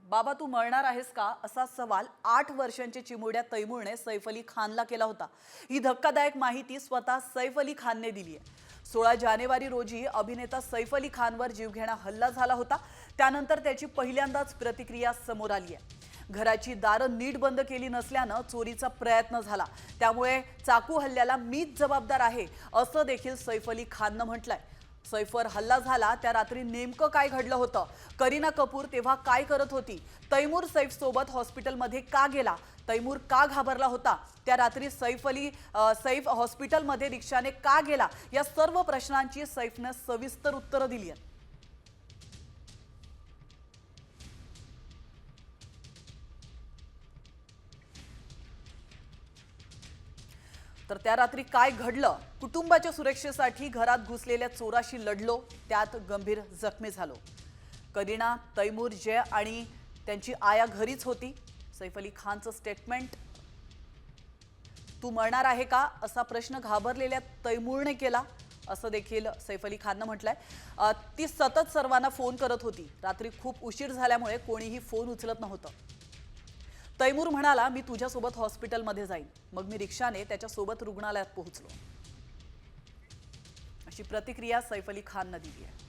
बाबा तू मरणार आहेस का असा सवाल 8 वर्षांच्या चिमुरड्या तैमूरने सैफ अली खानला केला होता। ही धक्कादायक माहिती स्वतः सैफ अली खानने दिली आहे। 16 जानेवारी रोजी अभिनेता सैफ अली खानवर जीवघेणा हल्ला झाला होता। त्यानंतर त्याची पहिल्यांदाच प्रतिक्रिया समोर आली आहे। घराची दारं नीट बंद केली नसल्याने चोरीचा प्रयत्न झाला, त्यामुळे चाकू हल्ल्याला मीच जबाबदार आहे असं देखील सैफ अली खानने म्हटलंय। सैफवर हल्ला झाला त्या रात्री नेमकं काय घडलं होतं, करीना कपूर तेव्हा काय करत होती, तैमूर सैफ सोबत हॉस्पिटलमध्ये का गेला, तैमूर का घाबरला होता, त्या रात्री सैफ हॉस्पिटलमध्ये रिक्षाने का गेला, या सर्व प्रश्नांची सैफने सविस्तर उत्तरं दिली आहेत। तर त्या रात्री काय घडलं, कुटुंबाच्या सुरक्षेसाठी घरात घुसलेल्या चोराशी लढलो, त्यात गंभीर जखमी झालो। करीना, तैमूर, जय आणि त्यांची आया घरीच होती। सैफ अली खानचं स्टेटमेंट, तू मरणार आहे का असा प्रश्न घाबरलेल्या तैमूरने केला असं देखील सैफ अली खानने म्हटलंय। ती सतत सर्वांना फोन करत होती, रात्री खूप उशीर झाल्यामुळे कोणीही फोन उचलत नव्हतं। तैमूर म्हणाला, मी तुझ्यासोबत हॉस्पिटलमध्ये जाईन। मग मी रिक्षाने त्याच्यासोबत रुग्णालयात पोहोचलो, अशी प्रतिक्रिया सैफ अली खानने दिली आहे।